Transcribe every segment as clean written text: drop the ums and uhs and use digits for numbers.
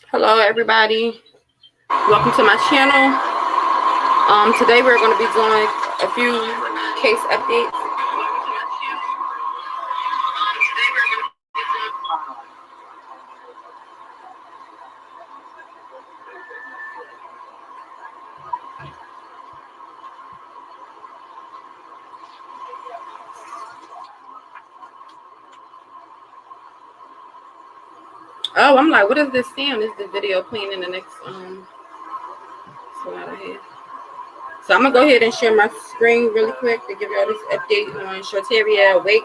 Hello everybody, welcome to my channel. Today we're going to be doing a few case updates. Oh, I'm like, what is this sound? Is the video playing in the next slide ahead? So I'm gonna go ahead and share my screen really quick to give y'all this update on shawteria wake.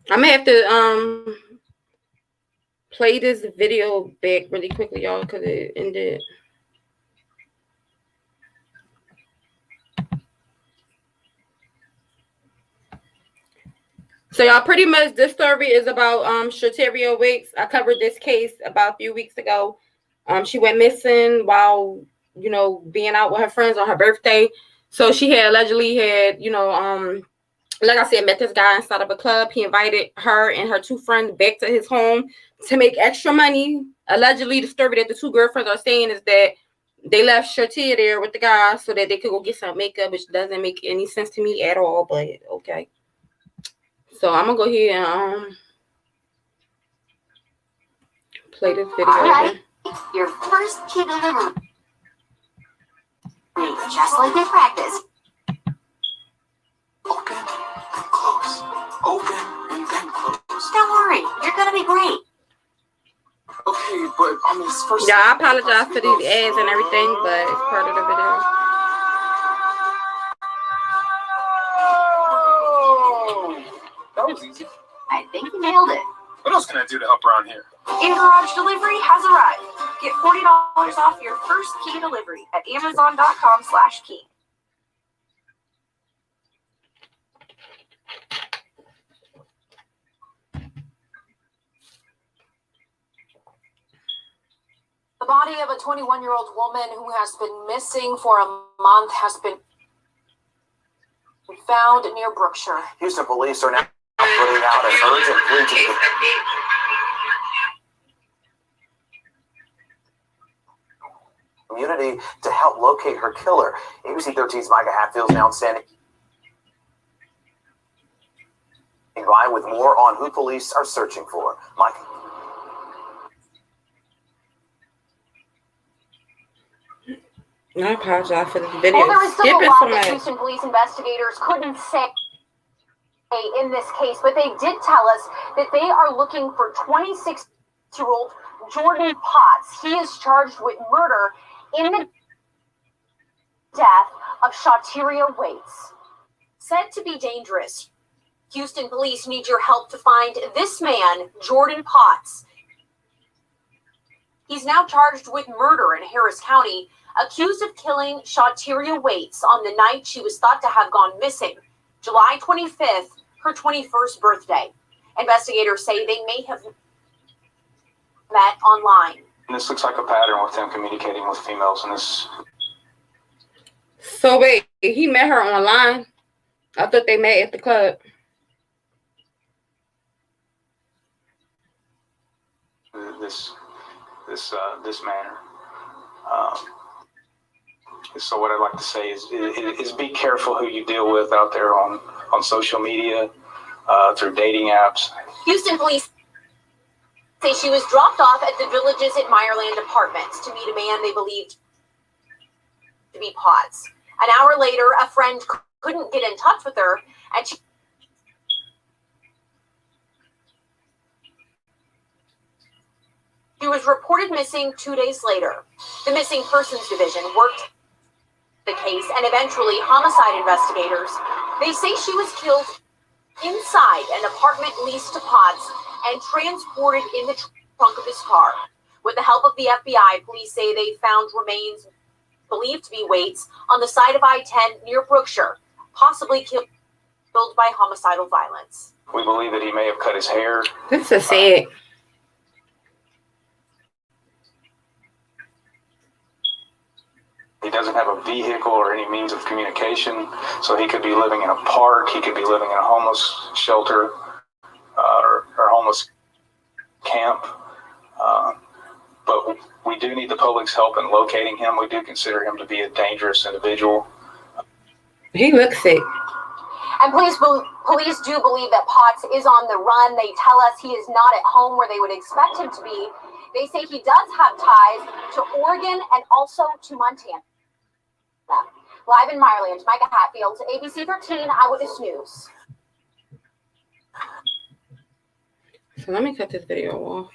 I may have to play this video back really quickly, y'all, because it ended. So y'all, pretty much this story is about shawteria Wakes. I covered this case about a few weeks ago. She went missing while being out with her friends on her birthday. So she had allegedly had like I said, met this guy inside of a club. He invited her and her two friends back to his home to make extra money. Allegedly, the story that the two girlfriends are saying is that they left shawteria there with the guy so that they could go get some makeup, which doesn't make any sense to me at all, but okay. So I'm gonna go ahead and play this video. All right, your first key delivery, just like they practice. Open and close. Open and then close. Don't worry, you're gonna be great. Okay, but I mean, it's first. Yeah, I apologize for these ads and everything, but it's part of the video. That was easy. I think you nailed it. What else can I do to help around here? In-garage delivery has arrived. Get $40 off your first key delivery at amazon.com/key. The body of a 21-year-old woman who has been missing for a month has been found near Brookshire. Houston police are now putting out an urgent plea to the community to help locate her killer. ABC 13's Micah Hatfield's now standing by with more on who police are searching for. Micah. I apologize for this video. Well, there is still a lot that much. Houston police investigators couldn't say in this case, but they did tell us that they are looking for 26-year-old Jordan Potts. He is charged with murder in the death of shawteria Waits. Said to be dangerous, Houston police need your help to find this man, Jordan Potts. He's now charged with murder in Harris County, accused of killing shawteria Waits on the night she was thought to have gone missing, July 25th, her 21st birthday. Investigators say they may have met online. And this looks like a pattern with them communicating with females in this. So wait, he met her online? I thought they met at the club. This manner. So what I'd like to say is be careful who you deal with out there on social media, through dating apps. Houston police say she was dropped off at the Villages at Meyerland Apartments to meet a man they believed to be Potts. An hour later, a friend couldn't get in touch with her, and she was reported missing 2 days later. The Missing Persons Division worked the case, and eventually homicide investigators, they say she was killed inside an apartment leased to Potts and transported in the trunk of his car. With the help of the FBI, police say they found remains believed to be weights on the side of I-10 near Brookshire, possibly killed by homicidal violence. We believe that he may have cut his hair. This is sad. He doesn't have a vehicle or any means of communication, so he could be living in a park, he could be living in a homeless shelter or homeless camp. But we do need the public's help in locating him. We do consider him to be a dangerous individual. He looks sick. And police do believe that Potts is on the run. They tell us he is not at home where they would expect him to be. They say he does have ties to Oregon and also to Montana. Live in Meyerland, Micah Hatfield, ABC 13 Eyewitness News. So let me cut this video off.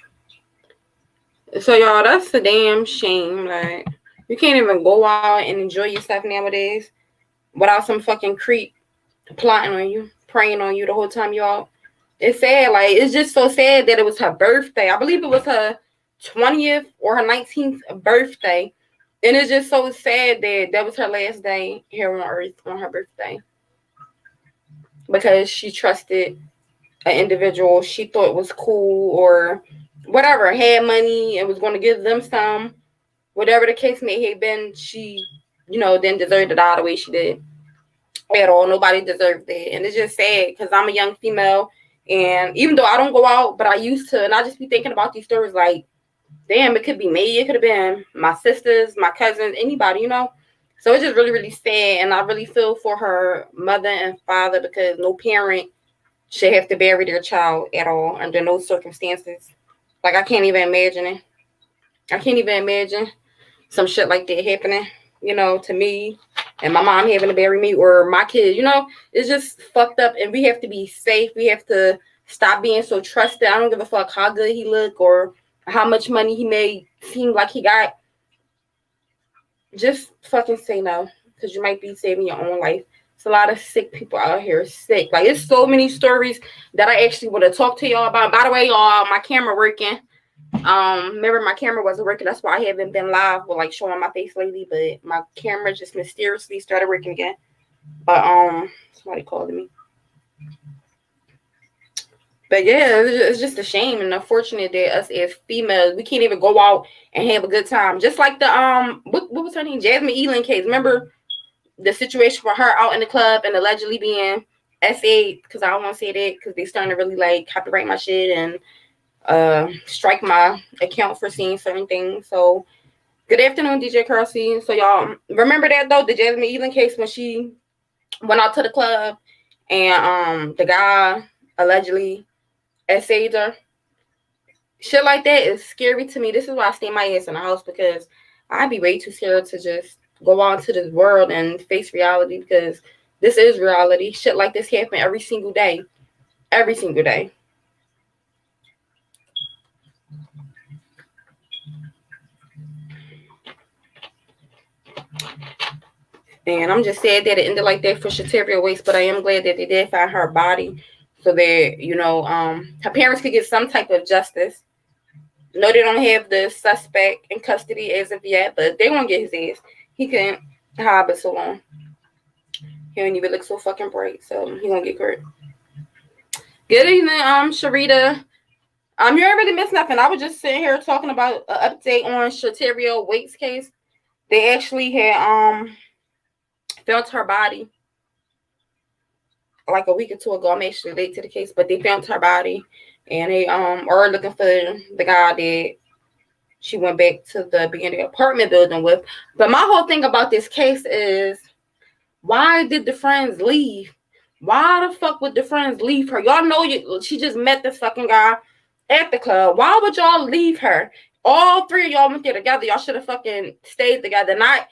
So y'all, that's a damn shame. Like, you can't even go out and enjoy yourself nowadays without some fucking creep plotting on you, preying on you the whole time you out. It's sad. Like, it's just so sad that it was her birthday. I believe it was her 20th or her 19th birthday. And it's just so sad that that was her last day here on earth on her birthday. Because she trusted an individual she thought was cool or whatever, had money and was going to give them some. Whatever the case may have been, she, didn't deserve to die the way she did. At all. Nobody deserved it. And it's just sad because I'm a young female. And even though I don't go out, but I used to, and I just be thinking about these stories like, damn, it could be me. It could have been my sisters, my cousins, anybody, So it's just really, really sad. And I really feel for her mother and father because no parent should have to bury their child at all under no circumstances. Like, I can't even imagine it. I can't even imagine some shit like that happening, to me and my mom having to bury me or my kids, It's just fucked up and we have to be safe. We have to stop being so trusted. I don't give a fuck how good he look or how much money he may seem like he got. Just fucking say no because you might be saving your own life. It's a lot of sick people out here sick. Like, it's so many stories that I actually want to talk to y'all about. By the way, y'all, my camera working. Remember my camera wasn't working. That's why I haven't been live with like showing my face lately. But my camera just mysteriously started working again. But somebody called me. But yeah, it's just a shame and unfortunate that us as females, we can't even go out and have a good time. Just like the what was her name? Jasmine Elan case. Remember the situation with her out in the club and allegedly being SA, because I don't want to say that because they starting to really like copyright my shit and strike my account for seeing certain things. So good afternoon, DJ Carsey. So y'all remember that though, the Jasmine Elan case when she went out to the club and the guy allegedly SA'd her. Shit like that is scary to me. This is why I stay my ass in the house because I'd be way too scared to just go out into this world and face reality because this is reality. Shit like this happen every single day. Every single day. And I'm just sad that it ended like that for Shawteria Waits, but I am glad that they did find her body so that, her parents could get some type of justice. No, they don't have the suspect in custody as of yet, but they're going to get his ass. He couldn't hide it so long. He don't even look so fucking bright, so he going to get hurt. Good evening, Sharita. You ain't really missed nothing. I was just sitting here talking about an update on Shawteria Waits case. They actually had found her body like a week or two ago. I'm actually late to the case, but they found her body and they are looking for the guy that she went back to the beginning apartment building with. But my whole thing about this case is, why did the friends leave? Why the fuck would the friends leave her? Y'all know she just met this fucking guy at the club. Why would y'all leave her? All three of y'all went there together. Y'all should have fucking stayed together, not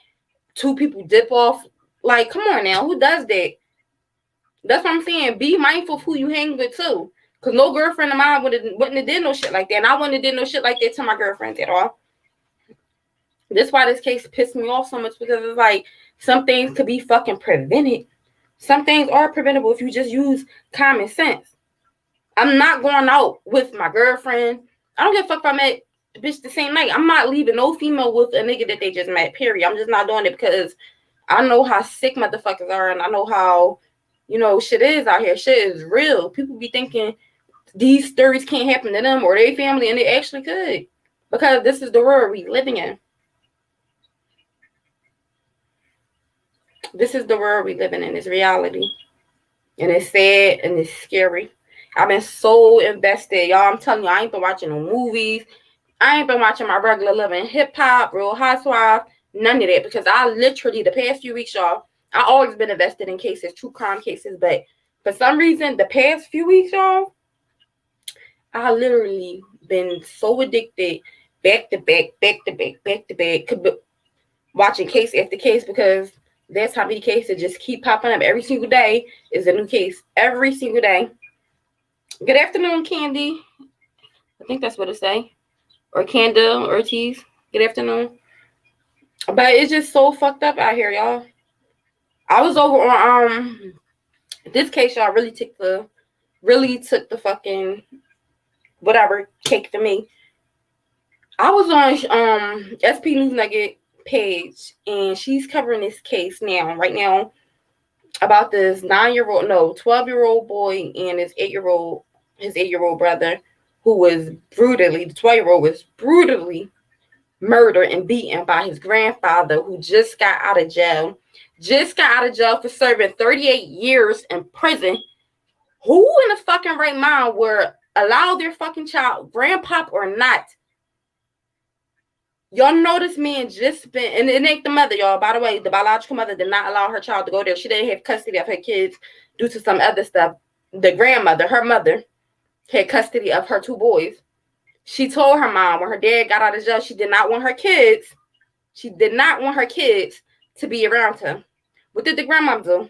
two people dip off. Like, come on now, who does that? That's what I'm saying. Be mindful of who you hang with too. Cause no girlfriend of mine wouldn't have did no shit like that. And I wouldn't have did no shit like that to my girlfriends at all. That's why this case pissed me off so much, because it's like some things could be fucking prevented. Some things are preventable if you just use common sense. I'm not going out with my girlfriend. I don't give a fuck if I met bitch the same night. I'm not leaving no female with a nigga that they just met, period. I'm just not doing it because I know how sick motherfuckers are, and I know how, shit is out here. Shit is real. People be thinking these stories can't happen to them or their family, and it actually could. Because this is the world we living in. This is the world we living in. It's reality. And it's sad and it's scary. I've been so invested. Y'all, I'm telling you, I ain't been watching no movies. I ain't been watching my regular living hip-hop, Real Housewives, none of that. Because I literally, the past few weeks, y'all, I always been invested in cases, true crime cases. But for some reason, the past few weeks, y'all, I literally been so addicted, back to back, watching case after case, because that's how many cases just keep popping up. Every single day is a new case. Every single day. Good afternoon, Candy. I think that's what it say. Or Candle Ortiz. Good afternoon. But it's just so fucked up out here, y'all. I was over on this case, y'all, really took the fucking whatever cake for me. I was on SP News Nugget page, and she's covering this case right now, about this 12-year-old boy and his 8-year-old brother, who was the 12-year-old was brutally murdered and beaten by his grandfather, who just got out of jail for serving 38 years in prison. Who in the fucking right mind would allow their fucking child, grandpop or not? Y'all know this man just been, and it ain't the mother, y'all. By the way, the biological mother did not allow her child to go there. She didn't have custody of her kids due to some other stuff. The grandmother, her mother, had custody of her 2 boys. She told her mom when her dad got out of jail, she did not want her kids to be around him. What did the grandmother do?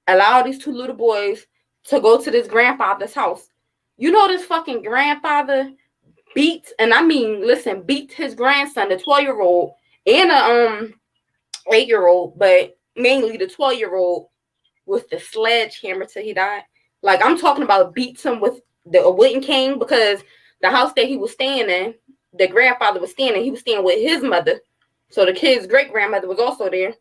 Allow these 2 little boys to go to this grandfather's house. You know, this fucking grandfather beat his grandson, the 12-year-old, and the 8-year-old, but mainly the 12-year-old, with the sledgehammer till he died. Like, I'm talking about beats him with a wooden cane, because the house that he was staying in, the grandfather was staying in, he was staying with his mother. So the kid's great-grandmother was also there.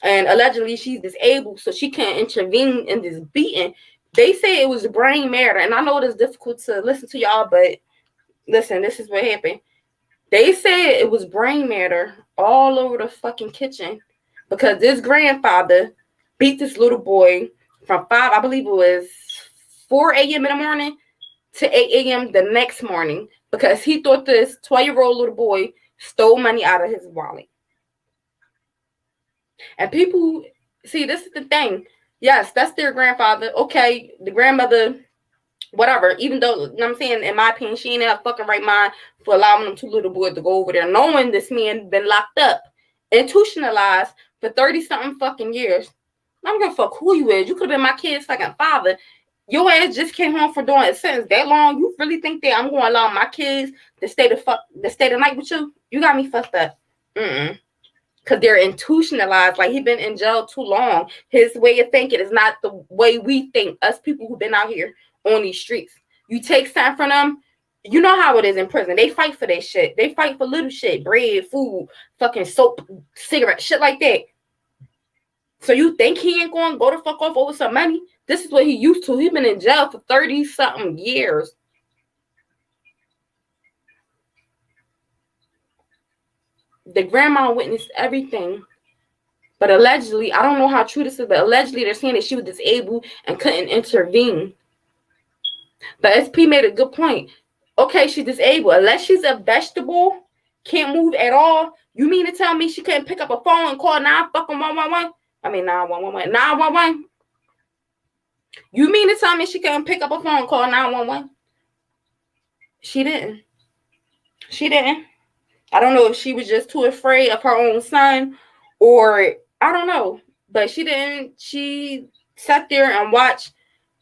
And allegedly she's disabled, so she can't intervene in this beating. They say it was brain matter, and I know it is difficult to listen to y'all, but listen, this is what happened. They said it was brain matter all over the fucking kitchen, because this grandfather beat this little boy from 5, I believe it was 4 a.m. in the morning to 8 a.m. the next morning, because he thought this 12-year-old little boy stole money out of his wallet. And people, see, this is the thing. Yes, that's their grandfather. Okay, the grandmother, whatever, even though, you know what I'm saying, in my opinion, she ain't in her fucking right mind for allowing them 2 little boys to go over there, knowing this man been locked up, institutionalized for 30-something fucking years. I don't give a fuck who you is. You could have been my kid's fucking father. Your ass just came home for doing a sentence that long. You really think that I'm going to allow my kids to stay the night with you? You got me fucked up. Because they're institutionalized. Like, he been in jail too long. His way of thinking is not the way we think, us people who've been out here on these streets. You take something from them, you know how it is in prison. They fight for their shit. They fight for little shit. Bread, food, fucking soap, cigarettes, shit like that. So you think he ain't going to go the fuck off over some money? This is what he used to. He been in jail for 30-something years. The grandma witnessed everything. But allegedly, I don't know how true this is, but allegedly they're saying that she was disabled and couldn't intervene. But SP made a good point. Okay, she's disabled. Unless she's a vegetable, can't move at all, you mean to tell me she couldn't pick up a phone and call 911? I mean 911. 911. You mean to tell me she couldn't pick up a phone and call 911? She didn't. I don't know if she was just too afraid of her own son, or I don't know. But she didn't. She sat there and watched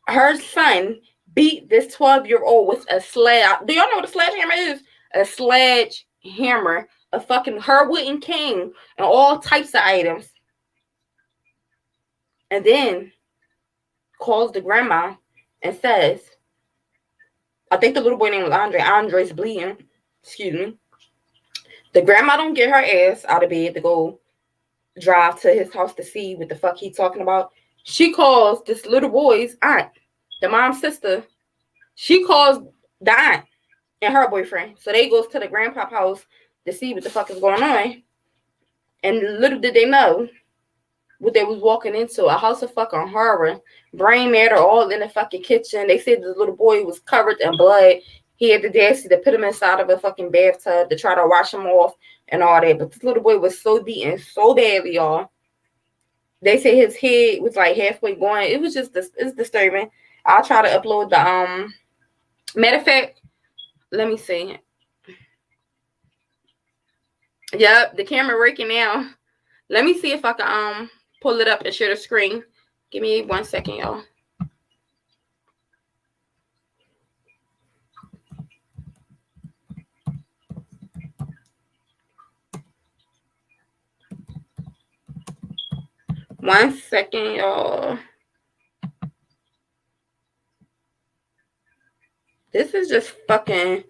her son beat this 12-year-old with a sledge. Do y'all know what a sledgehammer is? A sledgehammer, a fucking her wooden cane, and all types of items. And then calls the grandma and says, I think the little boy name was Andre. Andre's bleeding. excuse me, the grandma don't get her ass out of bed to go drive to his house to see what the fuck he talking about. She calls this little boy's aunt, the mom's sister. She calls the aunt and her boyfriend. So they goes to the grandpa's house to see what the fuck is going on. And little did they know what they was walking into, a house of fucking horror. Brain matter all in the fucking kitchen. They said the little boy was covered in blood. He had the audacity to put him inside of a fucking bathtub to try to wash him off and all that. But this little boy was so beaten so badly, y'all. They say his head was like halfway going. It was just it's disturbing. I'll try to upload the matter of fact, let me see. Yep, the camera working now. Let me see if I can pull it up and share the screen. Give me 1 second, y'all. One second, y'all. This is just fucking.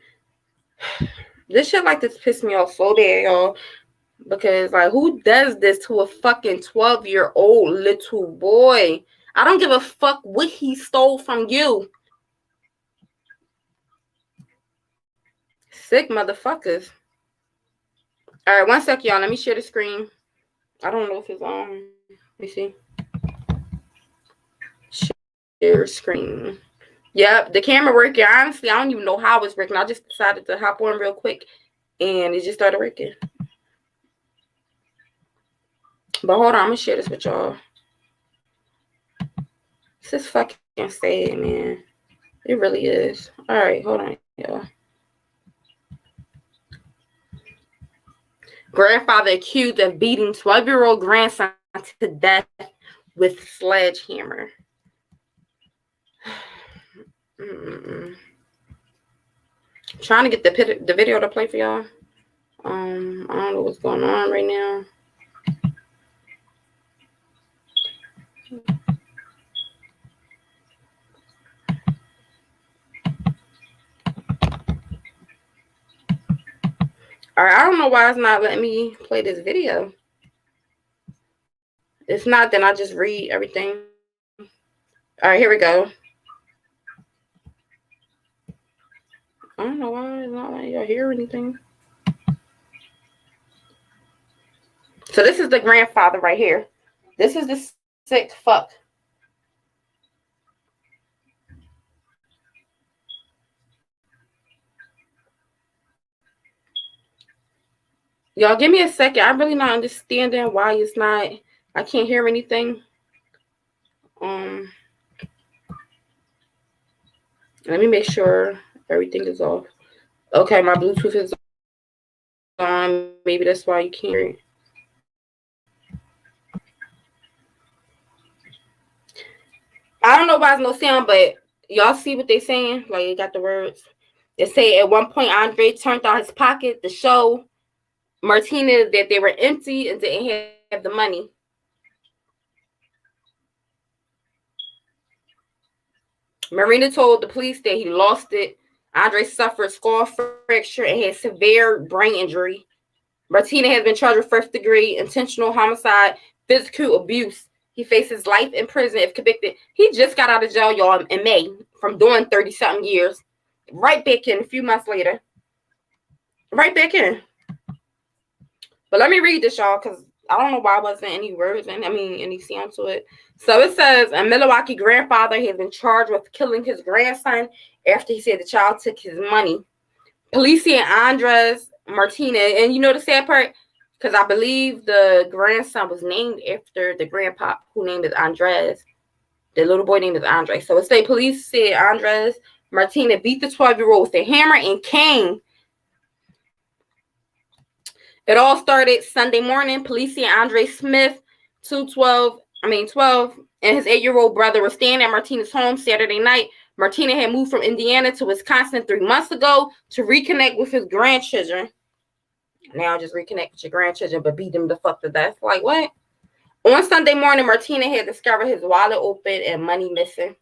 This shit like this pissed me off so bad, y'all. Because, like, who does this to a fucking 12-year-old little boy? I don't give a fuck what he stole from you. Sick motherfuckers. All right, 1 second, y'all. Let me share the screen. I don't know if it's on. Let me see. Share screen. Yep, the camera working. Honestly, I don't even know how it's working. I just decided to hop on real quick, and it just started working. But hold on, I'm gonna share this with y'all. This is fucking sad, man. It really is. All right, hold on, y'all. Grandfather accused of beating 12-year-old grandson to death with sledgehammer. Trying to get the video to play for y'all. I don't know what's going on right now. All right, I don't know why it's not letting me play this video. It's not, then I just read everything. All right, here we go. I don't know why it's not letting y'all hear anything. So this is the grandfather right here. This is the sick fuck. Y'all give me a second. I'm really not understanding why it's not. I can't hear anything. Let me make sure everything is off. Okay, my Bluetooth is on. Maybe that's why you can't hear it. I don't know why there's no sound, but y'all see what they saying? Like, it got the words. They say at one point Andre turned out his pocket to show Martinez that they were empty and didn't have the money. Marina told the police that he lost it. Andre suffered skull fracture and had severe brain injury. Martinez has been charged with first-degree intentional homicide, physical abuse. He faces life in prison if convicted. He just got out of jail, y'all, in May from doing 30-something years. Right back in a few months later. Right back in. But let me read this, y'all, because I don't know why wasn't any words and any sound to it. So it says a Milwaukee grandfather has been charged with killing his grandson after he said the child took his money. Police and Andres Martinez, and you know the sad part, because I believe the grandson was named after the grandpa who named it Andres. The little boy named it Andre. So it say police said Andres Martinez beat the 12-year-old with a hammer and cane. It all started Sunday morning. Police and Andre Smith, 12, and his 8-year-old brother were staying at Martinez's home Saturday night. Martinez had moved from Indiana to Wisconsin 3 months ago to reconnect with his grandchildren. Now just reconnect with your grandchildren, but beat them the fuck to death. Like, what? On Sunday morning, Martinez had discovered his wallet open and money missing.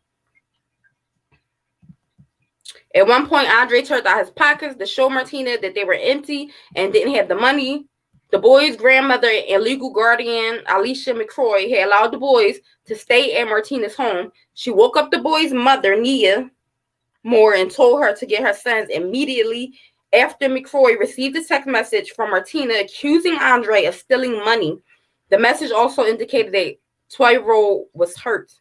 At one point, Andre turned out his pockets to show Martina that they were empty and didn't have the money. The boys' grandmother and legal guardian, Alicia McCroy, had allowed the boys to stay at Martina's home. She woke up the boys' mother, Nia Moore, and told her to get her sons immediately after McCroy received a text message from Martina accusing Andre of stealing money. The message also indicated that 12-year-old was hurt.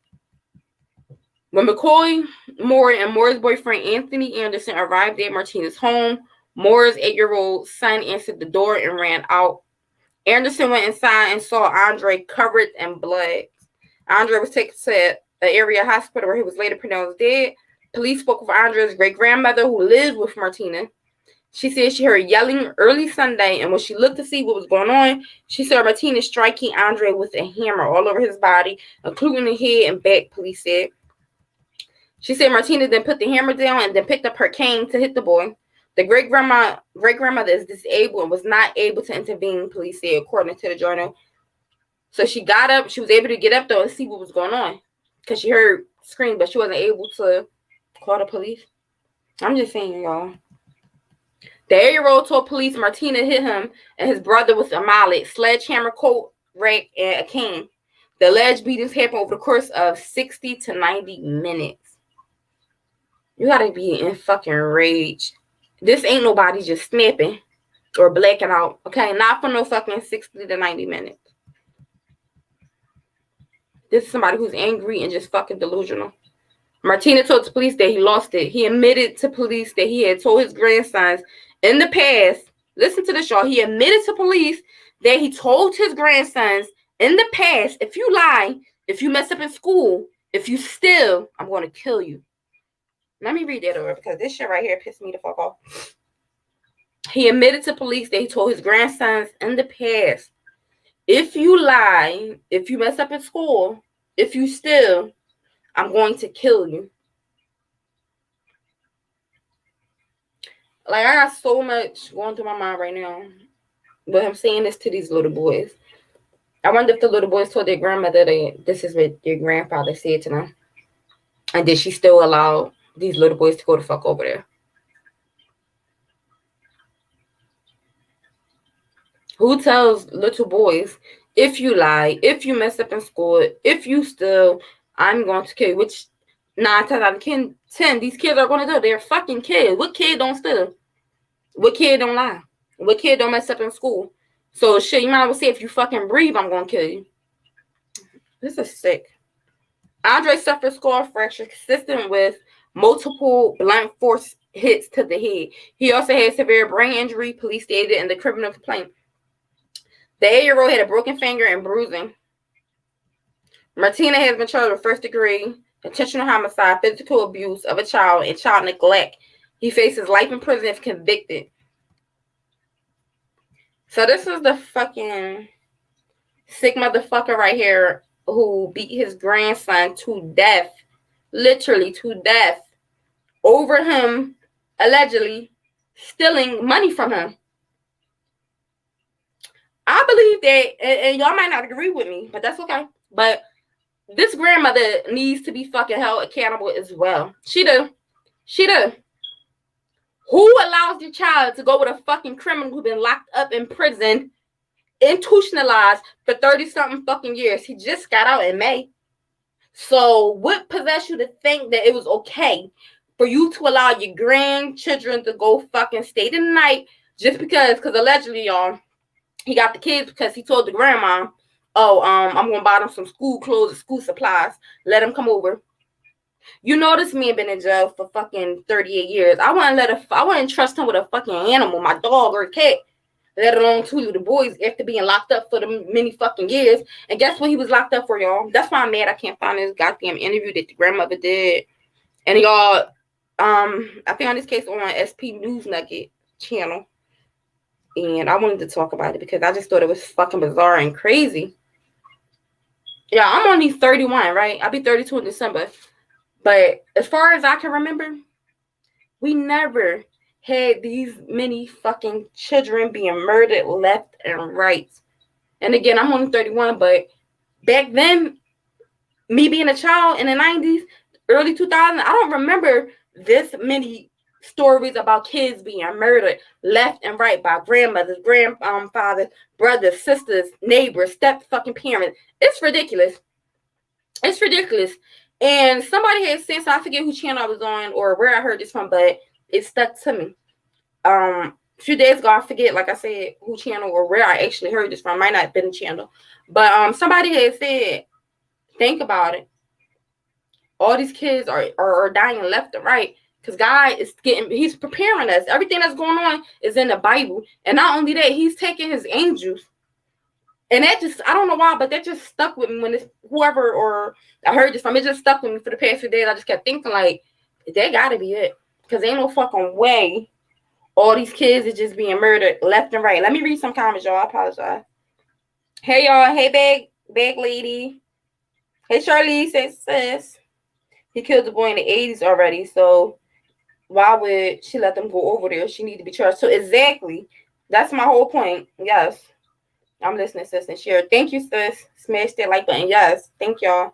When McCoy, Moore, and Moore's boyfriend Anthony Anderson arrived at Martina's home, Moore's 8-year-old son answered the door and ran out. Anderson went inside and saw Andre covered in blood. Andre was taken to an area hospital where he was later pronounced dead. Police spoke with Andre's great-grandmother who lived with Martina. She said she heard yelling early Sunday, and when she looked to see what was going on, she saw Martina striking Andre with a hammer all over his body, including the head and back, police said. She said Martina then put the hammer down and then picked up her cane to hit the boy. The great-grandmother is disabled and was not able to intervene, police said, according to the journal. So she got up. She was able to get up, though, and see what was going on because she heard screams, but she wasn't able to call the police. I'm just saying, y'all. The 8-year-old told police Martina hit him and his brother with a mallet, sledgehammer, coat rack, and a cane. The alleged beatings happened over the course of 60 to 90 minutes. You gotta be in fucking rage. This ain't nobody just snapping or blacking out. Okay, not for no fucking 60 to 90 minutes. This is somebody who's angry and just fucking delusional. Martina told the police that he lost it. He admitted to police that he had told his grandsons in the past, listen to this, y'all. He admitted to police that he told his grandsons in the past, if you lie, if you mess up in school, if you steal, I'm going to kill you. Let me read that over because this shit right here pissed me the fuck off. He admitted to police that he told his grandsons in the past, if you lie, if you mess up in school, if you steal, I'm going to kill you. Like, I got so much going through my mind right now. But I'm saying this to these little boys. I wonder if the little boys told their grandmother that this is what their grandfather said to them. And did she still allow these little boys to go the fuck over there? Who tells little boys, if you lie, if you mess up in school, if you steal, I'm going to kill you? Which 9 times out of 10, these kids are going to do. They're fucking kids. What kid don't steal? What kid don't lie? What kid don't mess up in school? So shit, you might as well say, if you fucking breathe, I'm going to kill you. This is sick. Andre suffered skull fracture consistent with multiple blunt force hits to the head. He also had severe brain injury, police stated in the criminal complaint. The 8-year-old had a broken finger and bruising. Martina has been charged with first-degree intentional homicide, physical abuse of a child, and child neglect. He faces life in prison if convicted. So this is the fucking sick motherfucker right here who beat his grandson to death, literally to death, over him allegedly stealing money from him. I believe that, and y'all might not agree with me, but that's okay. But this grandmother needs to be fucking held accountable as well. She do. Who allows your child to go with a fucking criminal who's been locked up in prison, institutionalized for 30-something fucking years? He just got out in May. So what possessed you to think that it was okay for you to allow your grandchildren to go fucking stay the night just because allegedly, y'all, he got the kids because he told the grandma, oh, I'm going to buy them some school clothes and school supplies. Let them come over. You know this man been in jail for fucking 38 years. I wouldn't trust him with a fucking animal, my dog or a cat, let alone 2 little boys after being locked up for the many fucking years. And guess what he was locked up for, y'all? That's why I'm mad I can't find this goddamn interview that the grandmother did. And y'all, I found this case on SP News Nugget channel. And I wanted to talk about it because I just thought it was fucking bizarre and crazy. Yeah, I'm only 31, right? I'll be 32 in December. But as far as I can remember, we never had these many fucking children being murdered left and right. And again, I'm only 31, but back then, me being a child in the 90s, early 2000s, I don't remember this many stories about kids being murdered left and right by grandmothers, grandfathers, brothers, sisters, neighbors, step fucking parents. It's ridiculous. It's ridiculous. And somebody had said, so I forget who channel I was on or where I heard this from, but it stuck to me. A few days ago, I forget, like I said, who channel or where I actually heard this from. Might not have been a channel. But somebody had said, think about it. All these kids are dying left and right because God is he's preparing us. Everything that's going on is in the Bible. And not only that, he's taking his angels. And that just, I don't know why, but that just stuck with me when it's whoever or I heard this from. It just stuck with me for the past few days. I just kept thinking, like, that gotta be it. Because ain't no fucking way all these kids are just being murdered left and right. Let me read some comments, y'all. I apologize. Hey, y'all. Hey, bag lady. Hey, Charlie, sis. He killed the boy in the 80s already, so why would she let them go over there? She need to be charged. So exactly, that's my whole point. Yes, I'm listening, sis, and share. Thank you, sis. Smash that like button. Yes, thank y'all.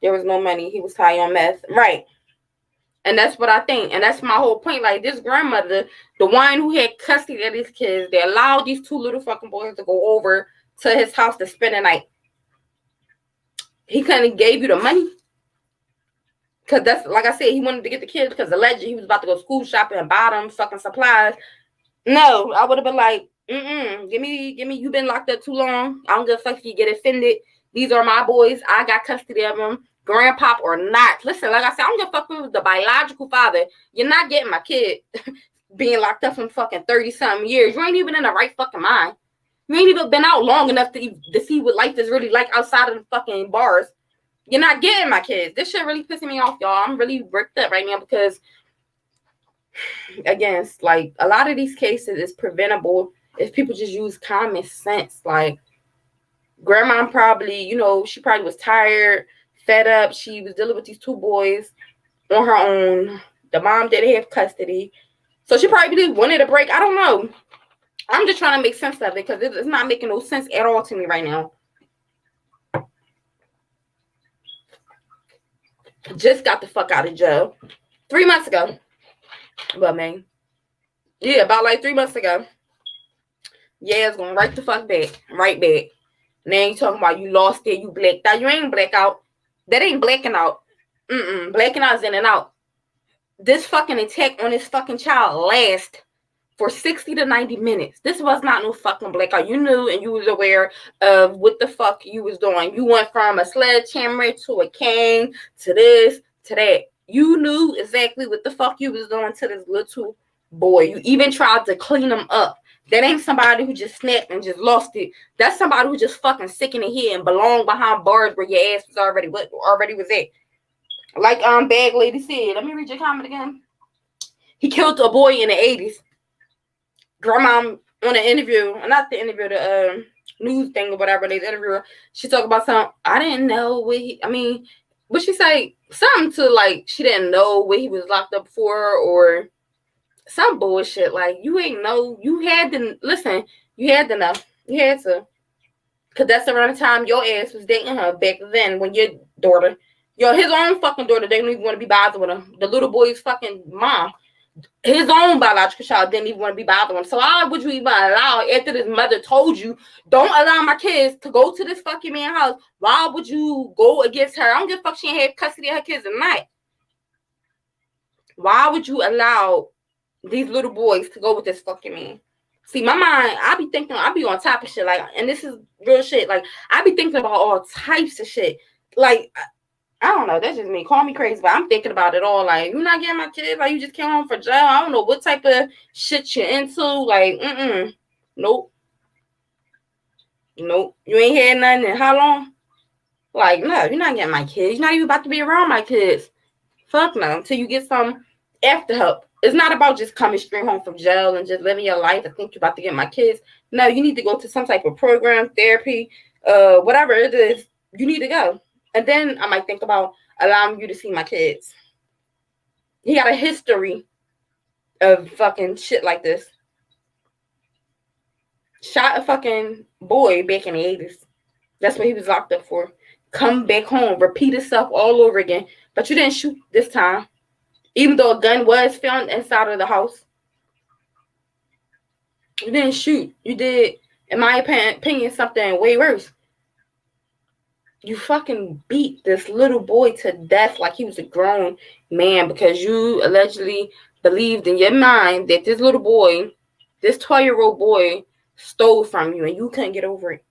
There was no money. He was high on meth. Right. And that's what I think. And that's my whole point. Like, this grandmother, the one who had custody of these kids, they allowed these two little fucking boys to go over to his house to spend the night. He couldn't have gave you the money. Because that's, like I said, he wanted to get the kids because allegedly he was about to go school shopping and buy them fucking supplies. No, I would have been like, give me, you've been locked up too long. I don't give a fuck if you get offended. These are my boys. I got custody of them. Grandpop or not. Listen, like I said, I don't give a fuck with the biological father. You're not getting my kid being locked up for fucking 30-something years. You ain't even in the right fucking mind. You ain't even been out long enough to see what life is really like outside of the fucking bars. You're not getting my kids. This shit really pissing me off, y'all. I'm really worked up right now because, again, it's like a lot of these cases is preventable if people just use common sense. Like, grandma probably, she probably was tired, fed up. She was dealing with these two boys on her own. The mom didn't have custody. So she probably wanted a break. I don't know. I'm just trying to make sense of it because it's not making no sense at all to me right now. Just got the fuck out of jail 3 months ago. But man, yeah, about like 3 months ago. Yeah, it's going right the fuck back. Right back. Now you talking about you lost it, you blacked out. You ain't black out. That ain't blacking out. Blacking out is in and out. This fucking attack on this fucking child last for 60 to 90 minutes. This was not no fucking blackout. You knew and you was aware of what the fuck you was doing. You went from a sledgehammer to a cane to this to that. You knew exactly what the fuck you was doing to this little boy. You even tried to clean him up. That ain't somebody who just snapped and just lost it. That's somebody who just fucking sick in the head and belonged behind bars where your ass was already was at. Like bag lady said. Let me read your comment again. He killed a boy in the 80s. Grandma on an interview, not the interview, the news thing or whatever they interview, she talked about something. I didn't know what she say? Something to like she didn't know what he was locked up for or some bullshit. Like you ain't know. You had to listen. You had to know. You had to, cause that's around the time your ass was dating her back then when your daughter, his own fucking daughter, they don't even want to be bothered with him. The little boy's fucking mom. His own biological child didn't even want to be bothered with him. So why would you even allow, after this mother told you, don't allow my kids to go to this fucking man's house, why would you go against her? I don't give a fuck she ain't have custody of her kids at night. Why would you allow these little boys to go with this fucking man? See, my mind, I be thinking, I be on top of shit. Like, and this is real shit. Like, I be thinking about all types of shit. Like, I don't know. That's just me. Call me crazy, but I'm thinking about it all. Like, you're not getting my kids. Like, you just came home for jail. I don't know what type of shit you're into. Like, nope. You ain't had nothing in how long? Like, no, you're not getting my kids. You're not even about to be around my kids. Fuck no. Until you get some after help. It's not about just coming straight home from jail and just living your life and think you're about to get my kids. No, you need to go to some type of program, therapy, whatever it is. You need to go. And then I might think about allowing you to see my kids. He got a history of fucking shit like this. Shot a fucking boy back in the 80s. That's what he was locked up for. Come back home, repeat itself all over again. But you didn't shoot this time. Even though a gun was found inside of the house. You didn't shoot. You did, in my opinion, something way worse. You fucking beat this little boy to death like he was a grown man because you allegedly believed in your mind that this little boy, this 12-year-old boy, stole from you and you couldn't get over it.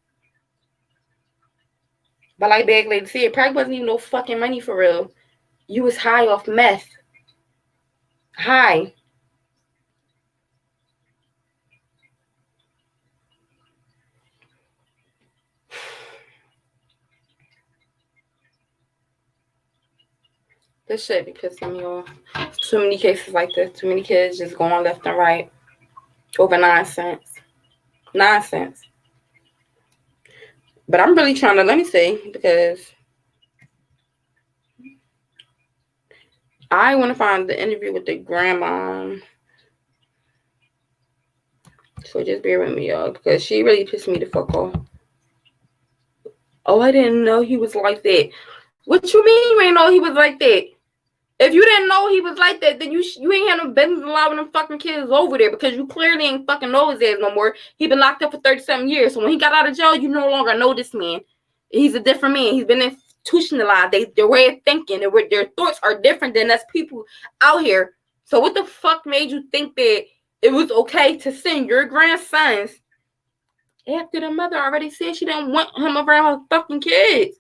But like Bag Lady said, it probably wasn't even no fucking money for real. You was high off meth. High. This shit be pissing me off. Too many cases like this. Too many kids just going left and right over nonsense. Nonsense. But I'm really trying to, let me see, because I want to find the interview with the grandma. So just bear with me, y'all, because she really pissed me the fuck off. Oh, I didn't know he was like that. What you mean you ain't know he was like that? If you didn't know he was like that, then you ain't had no business allowing them fucking kids over there because you clearly ain't fucking know his ass no more. He been locked up for 37 years. So when he got out of jail, you no longer know this man. He's a different man. He's been institutionalized. Their way of thinking, their thoughts are different than us people out here. So what the fuck made you think that it was okay to send your grandsons after the mother already said she didn't want him around her fucking kids?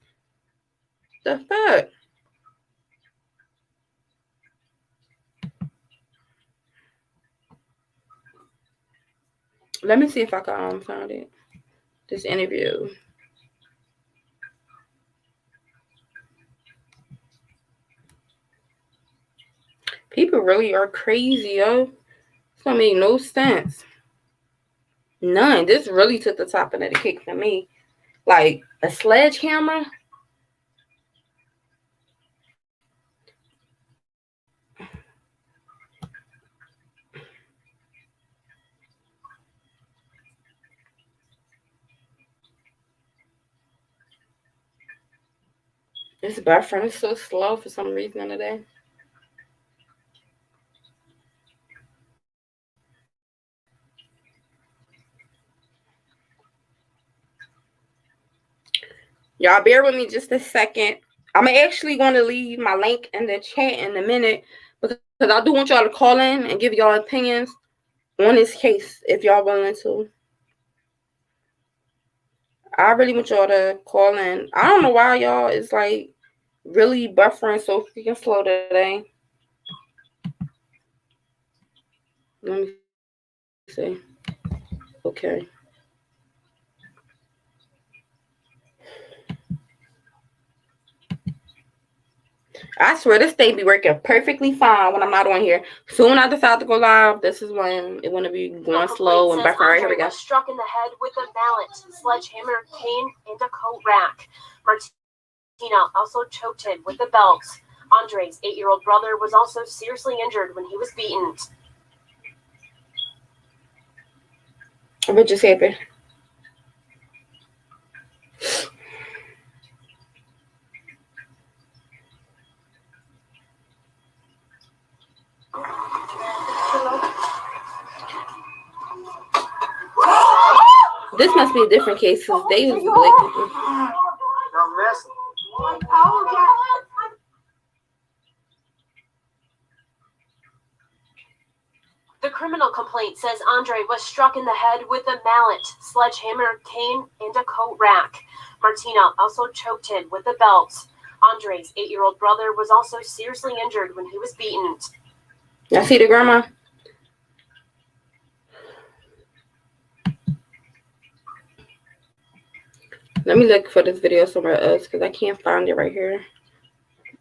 The fuck? Let me see if I can find it. This interview. People really are crazy, yo. It's gonna make no sense. None. This really took the top of the cake for me. Like a sledgehammer. This buffering is so slow for some reason today. Y'all bear with me just a second. I'm actually going to leave my link in the chat in a minute because I do want y'all to call in and give y'all opinions on this case if y'all willing to. I really want y'all to call in. I don't know why y'all is like really buffering so freaking slow today. Let me see. Okay. I swear this thing be working perfectly fine when I'm not on here. Soon I decide to go live, this is when it want to be going slow and back. All right, here we go. Struck in the head with a mallet, sledgehammer, cane, and a coat rack. Martina also choked him with a belt. Andre's 8-year-old brother was also seriously injured when he was beaten. What just happened? This must be a different case because they was black people. The criminal complaint says Andre was struck in the head with a mallet, sledgehammer, cane, and a coat rack. Martina also choked him with a belt. Andre's 8-year-old brother was also seriously injured when he was beaten. Y'all see the grandma? Let me look for this video somewhere else because I can't find it right here.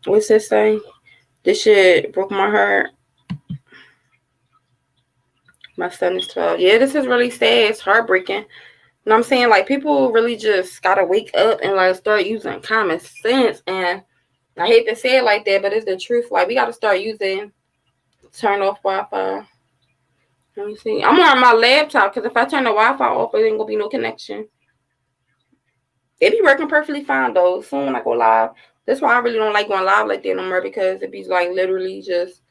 What's this saying? This shit broke my heart. My son is 12. Yeah, this is really sad. It's heartbreaking. You know what I'm saying? Like, people really just gotta wake up and like start using common sense. And I hate to say it like that, but it's the truth. Like, we gotta start using turn off Wi-Fi. Let me see. I'm on my laptop because if I turn the Wi-Fi off, it ain't gonna be no connection. It be working perfectly fine though. Soon when I go live, that's why I really don't like going live like that no more because it be like literally just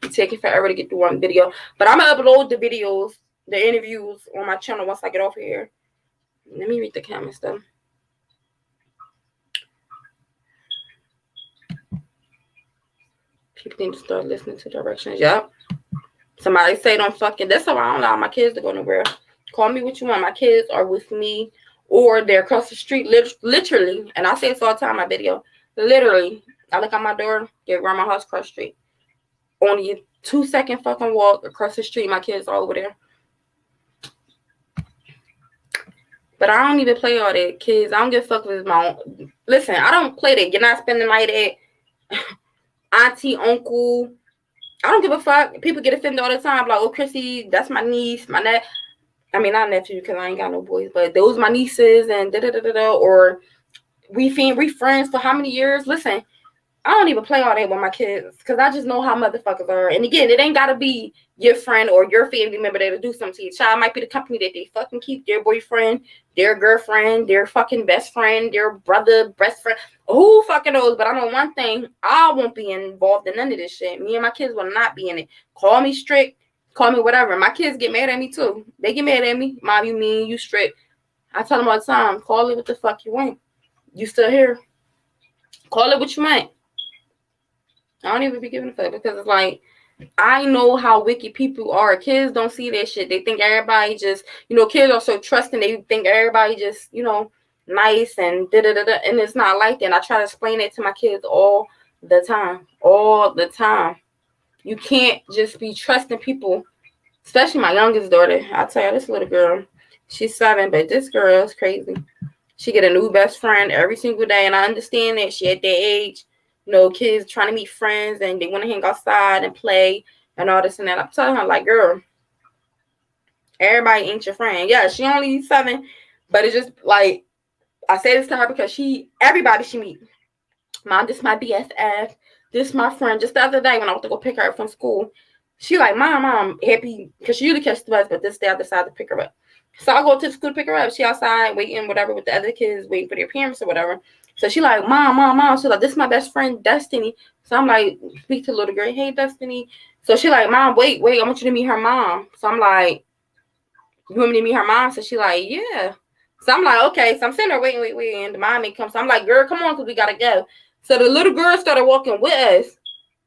It's taking forever to get through one video. But I'm going to upload the videos, the interviews on my channel once I get off here. Let me read the comments though. People need to start listening to directions. Yep. Somebody say don't fucking. That's why I don't allow my kids to go nowhere. Call me what you want. My kids are with me or they're across the street. Literally. And I say this all the time in my video. Literally. I look at my door, get around my house across the street. Only a 2-second fucking walk across the street. My kids are all over there. But I don't even play all that, kids. I don't give a fuck with my own. Listen, I don't play that. You're not spending the night at auntie, uncle. I don't give a fuck. People get offended all the time. Like, oh, Chrissy, that's my niece, my nephew. I mean, not nephew because I ain't got no boys, but those my nieces and da-da-da-da-da. Or we friends for how many years? Listen, I don't even play all that with my kids because I just know how motherfuckers are. And again, it ain't got to be your friend or your family member that'll do something to your child. It might be the company that they fucking keep, their boyfriend, their girlfriend, their fucking best friend, their brother, best friend. Who fucking knows? But I know one thing. I won't be involved in none of this shit. Me and my kids will not be in it. Call me strict. Call me whatever. My kids get mad at me too. They get mad at me. Mom, you mean, you strict. I tell them all the time, call it what the fuck you want. You still here. Call it what you want. I don't even be giving a fuck because it's like, I know how wicked people are. Kids don't see that shit. They think everybody just, kids are so trusting. They think everybody just, nice and da-da-da-da. And it's not like that. And I try to explain it to my kids all the time. All the time. You can't just be trusting people, especially my youngest daughter. I tell you, this little girl, she's 7, but this girl is crazy. She get a new best friend every single day. And I understand that she at that age. Kids trying to meet friends and they want to hang outside and play and all this and that. I'm telling her, like, girl, everybody ain't your friend. Yeah, she only 7, but it's just like, I say this to her because everybody she meet. Mom, this my BFF. This my friend. Just the other day when I went to go pick her up from school, she like, Mom, happy, because she usually catches the bus, but this day I decided to pick her up. So I go to the school to pick her up. She outside waiting, whatever, with the other kids, waiting for their parents or whatever. So she like, Mom. She's like, this is my best friend, Destiny. So I'm like, speak to the little girl. Hey, Destiny. So she like, Mom, wait. I want you to meet her mom. So I'm like, you want me to meet her mom? So she like, yeah. So I'm like, okay. So I'm sitting there waiting. And the mom ain't come. So I'm like, girl, come on, because we got to go. So the little girl started walking with us.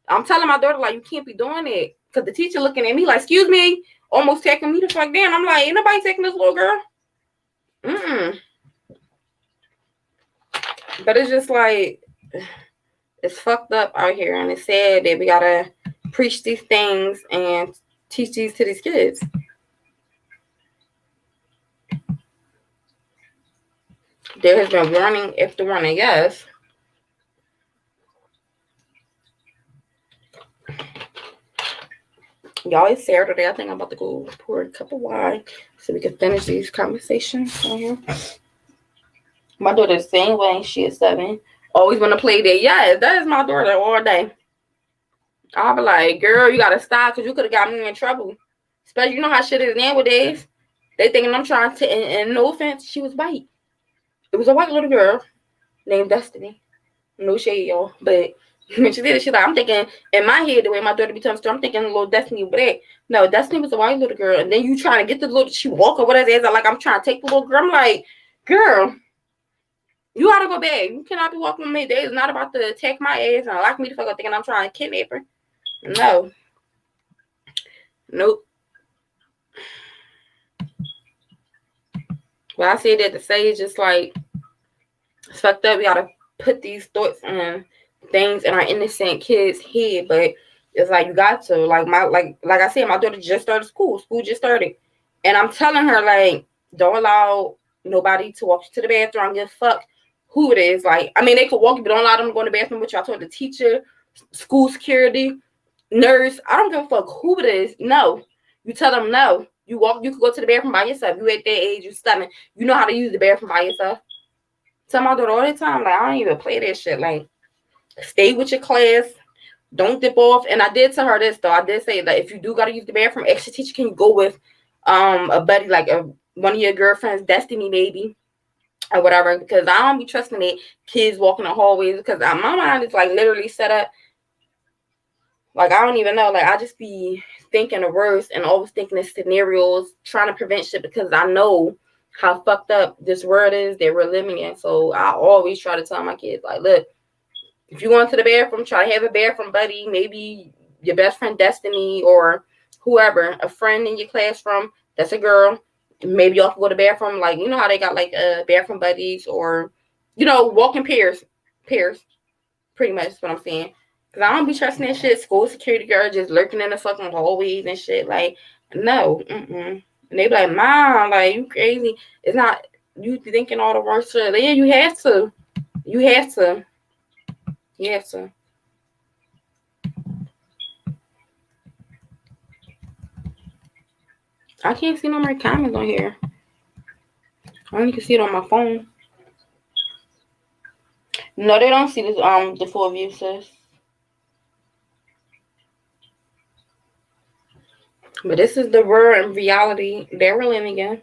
I'm telling my daughter, like, you can't be doing it. Because the teacher looking at me like, excuse me, almost taking me the fuck down. I'm like, ain't nobody taking this little girl. But it's just like, it's fucked up out here. And it's sad that we got to preach these things and teach these to these kids. There has been warning after warning, yes. Y'all, it's Saturday. I think I'm about to go pour a cup of wine so we can finish these conversations on here. My daughter's the same way. She is 7. Always want to play there. Yeah, that is my daughter all day. I'll be like, girl, you got to stop because you could have got me in trouble. Especially, you know how shit is nowadays. They thinking I'm trying to, and no offense, she was white. It was a white little girl named Destiny. No shade, y'all. But when she did it, she's like, I'm thinking, in my head, the way my daughter be telling me, I'm thinking little Destiny over there. No, Destiny was a white little girl. And then you trying to get the little, she walk or whatever it is. Like, I'm trying to take the little girl. I'm like, girl, you gotta go back. You cannot be walking with me. They is not about to attack my ass and lock me the fuck up thinking I'm trying to kidnap her. No. Nope. But I said that to say it's just like, it's fucked up. We gotta put these thoughts and things in our innocent kids' head. But it's like, you got to. Like I said, my daughter just started school. School just started. And I'm telling her, like, don't allow nobody to walk you to the bathroom. I don't give a fuck who it is. Like, I mean, they could walk you, but don't allow them to go in the bathroom with you. I told the teacher, school security, nurse. I don't give a fuck who it is. No. You tell them no. You could go to the bathroom by yourself. You at that age, you 7. You know how to use the bathroom by yourself. Tell my daughter all the time, like, I don't even play that shit. Like, stay with your class. Don't dip off. And I did tell her this, though. I did say that if you do got to use the bathroom, extra teacher, can you go with a buddy, like one of your girlfriends, Destiny, maybe, or whatever. Because I don't be trusting it. Kids walking the hallways. Because my mind is, like, literally set up. Like, I don't even know. Like, I just be thinking the worst and always thinking of scenarios, trying to prevent shit because I know how fucked up this world is that we're living in. So I always try to tell my kids, like, look, if you go into the bathroom, try to have a bathroom buddy, maybe your best friend Destiny or whoever, a friend in your classroom that's a girl. Maybe y'all can go to the bathroom. Like, you know how they got like bathroom buddies or, you know, walking pairs. Pretty much is what I'm saying. Because I don't be trusting that shit. School security girl just lurking in the fucking hallways and shit. Like, no. And they be like, Mom, like, you crazy. It's not, you thinking all the worst shit. Yeah, you have to. You have to. You have to. I can't see no more comments on here. I only can see it on my phone. No, they don't see this the full view, sis. But this is the world and reality that we're living in.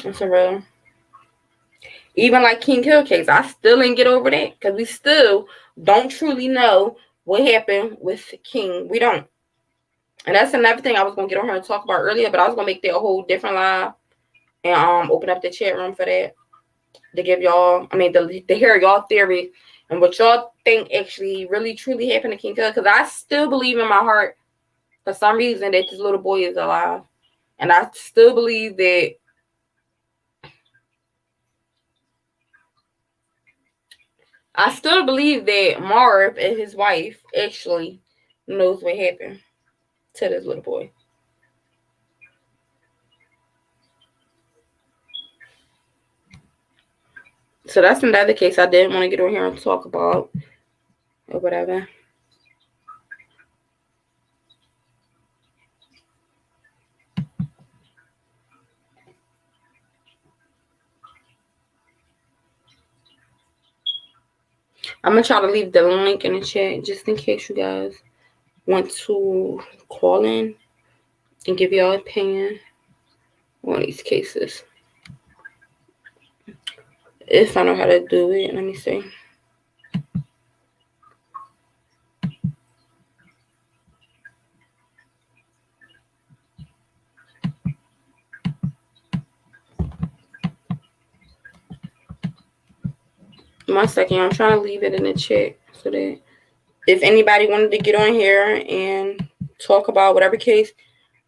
It's a real. Even like King Hill case, I still didn't get over that because we still don't truly know what happened with King. We don't. And that's another thing I was gonna get on here and talk about earlier, but I was gonna make that a whole different live and open up the chat room for that to give y'all, to hear y'all theory and what y'all think actually really truly happened to King Hill. Because I still believe in my heart for some reason that this little boy is alive, and I still believe that. I still believe that Marv and his wife actually knows what happened to this little boy. So that's another case I didn't want to get on here and talk about or whatever. I'm going to try to leave the link in the chat just in case you guys want to call in and give your opinion on these cases. If I know how to do it, let me see. One second, I'm trying to leave it in the chat so that if anybody wanted to get on here and talk about whatever case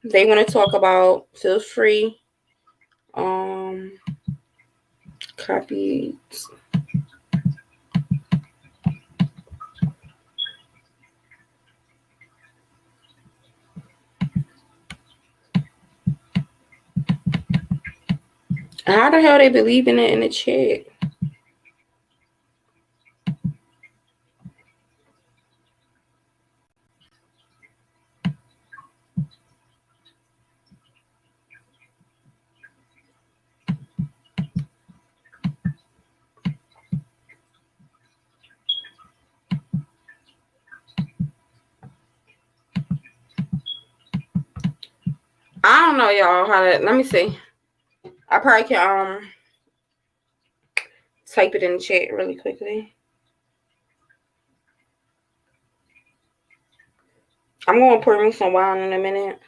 they want to talk about, feel free. Copy. How the hell they believe in it in the chat? I don't know, y'all. How to? Let me see. I probably can type it in the chat really quickly. I'm gonna pour me some wine in a minute,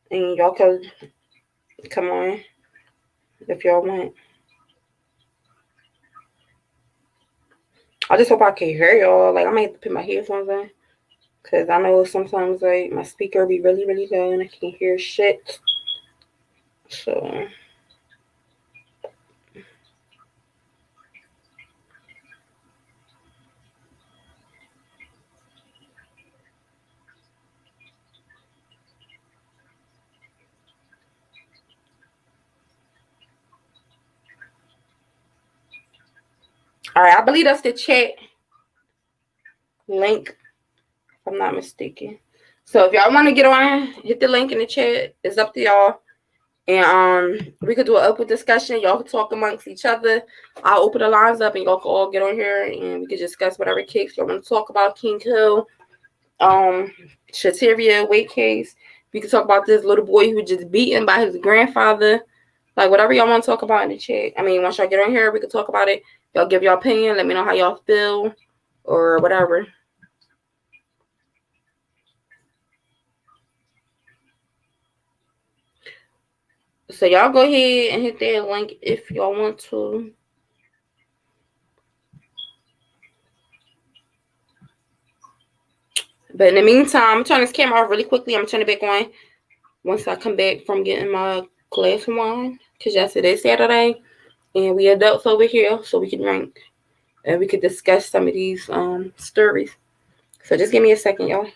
and y'all can come on if y'all want. I just hope I can hear y'all. Like, I might have to put my headphones in, cause I know sometimes like my speaker be really really low and I can't hear shit. So. All right, I believe that's the chat link, if I'm not mistaken. So if y'all want to get on, hit the link in the chat. It's up to y'all. And we could do an open discussion. Y'all can talk amongst each other. I'll open the lines up and y'all can all get on here and we could discuss whatever case y'all want to talk about. King Hill, shawteria, weight case. We could talk about this little boy who was just beaten by his grandfather. Like, whatever y'all want to talk about in the chat. Once y'all get on here, we could talk about it. Y'all give your opinion. Let me know how y'all feel or whatever. So y'all go ahead and hit that link if y'all want to. But in the meantime, I'm turning this camera off really quickly. I'm turning it back on once I come back from getting my glass of wine. Because yesterday's Saturday. And we adults over here, so we can drink. And we could discuss some of these stories. So just give me a second, y'all.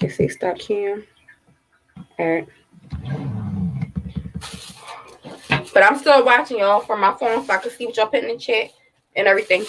Let's see, stop cam. Alright. But I'm still watching y'all from my phone so I can see what y'all putting in chat and everything.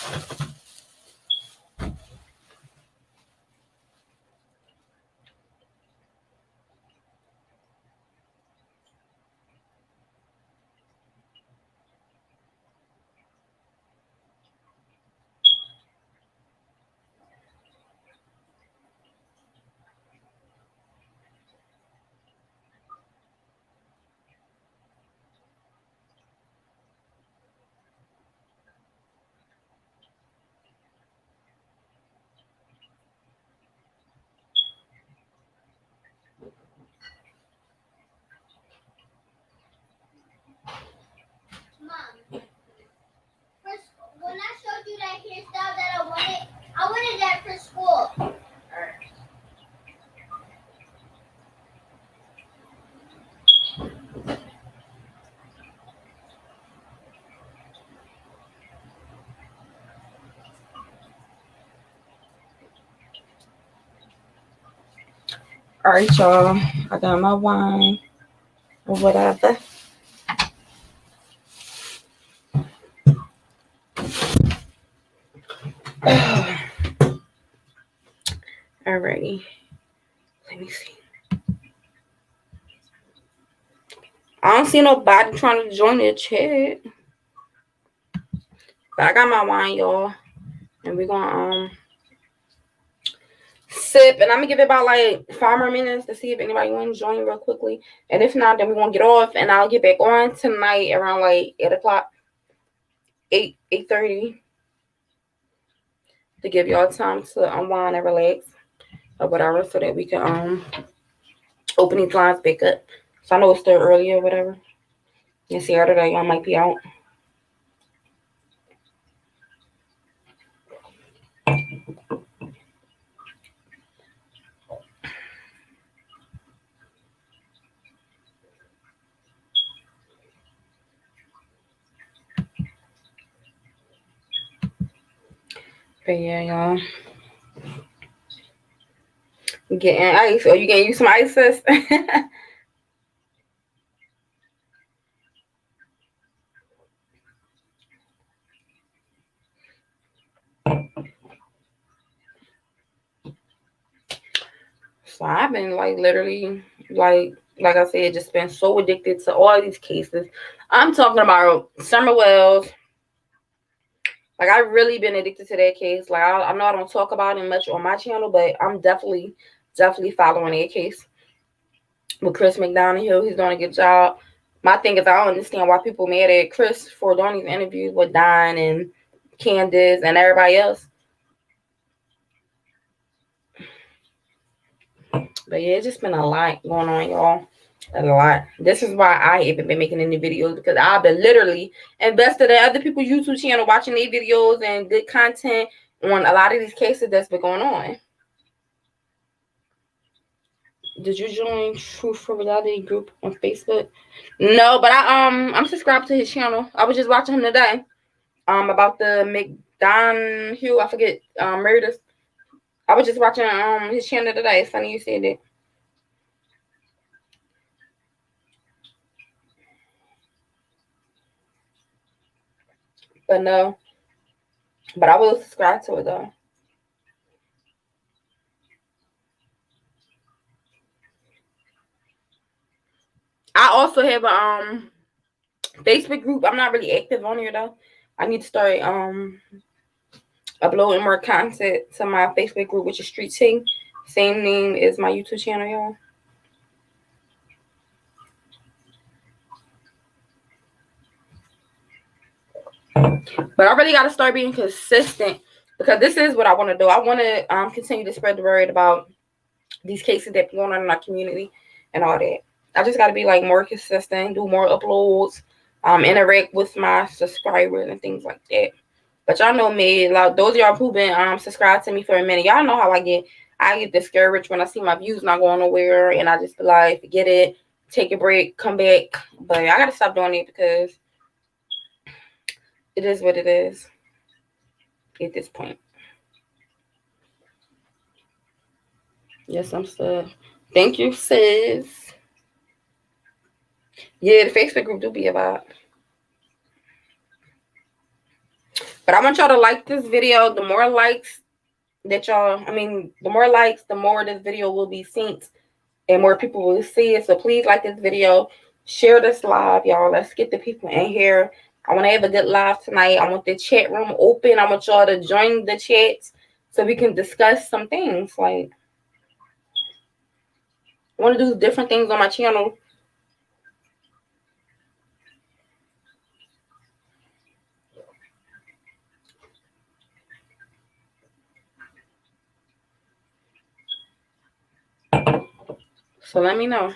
Mom, first, when I showed you that hairstyle that I wanted that for school. Alright, y'all. I got my wine or whatever. Alrighty. Let me see. I don't see nobody trying to join the chat. But I got my wine, y'all. And we're gonna sip. And I'm gonna give it about like 5 more minutes to see if anybody wants to join real quickly. And if not, then we're gonna get off and I'll get back on tonight around like 8 o'clock. 8:30. To give y'all time to unwind and relax or whatever so that we can open these lines back up. So I know it's still early or whatever. And Saturday y'all might be out. But yeah, y'all. Getting ice. Or you gonna use some ice, sis? So I've been like literally like I said, just been so addicted to all these cases. I'm talking about Summer Wells. Like I've really been addicted to that case. Like I know I don't talk about it much on my channel, but I'm definitely following that case with Chris McDonough. He's doing a good job. My thing is I don't understand why people mad at Chris for doing these interviews with Don and Candace and everybody else. But yeah, it's just been a lot going on, y'all. A lot. This is why I haven't been making any videos, because I've been literally invested in other people's YouTube channel, watching their videos and good content on a lot of these cases that's been going on. Did you join Truth for Reality group on Facebook? No, but I'm subscribed to his channel. I was just watching him today. About the McDonough, I forget, murders. I was just watching his channel today. It's funny you said that. But no. But I will subscribe to it though. I also have a Facebook group. I'm not really active on here though. I need to start uploading more content to my Facebook group, which is Street Ting. Same name as my YouTube channel, y'all. But I really got to start being consistent, because this is what I want to do. I want to continue to spread the word about these cases that be going on in our community. and all that. I just got to be like more consistent, do more uploads, interact with my subscribers and things like that. But y'all know me, like those of y'all who been subscribed to me for a minute, y'all know how I get. I get discouraged when I see my views not going nowhere, and I just be like, forget it, take a break, come back. But I gotta stop doing it because it is what it is at this point. Yes, I'm still. Thank you, sis. Yeah, the Facebook group do be about. But I want y'all to like this video. The more likes that the more likes, the more this video will be seen and more people will see it. So please like this video. Share this live, y'all. Let's get the people in here. I want to have a good live tonight. I want the chat room open. I want y'all to join the chat so we can discuss some things. Like, I want to do different things on my channel. So let me know.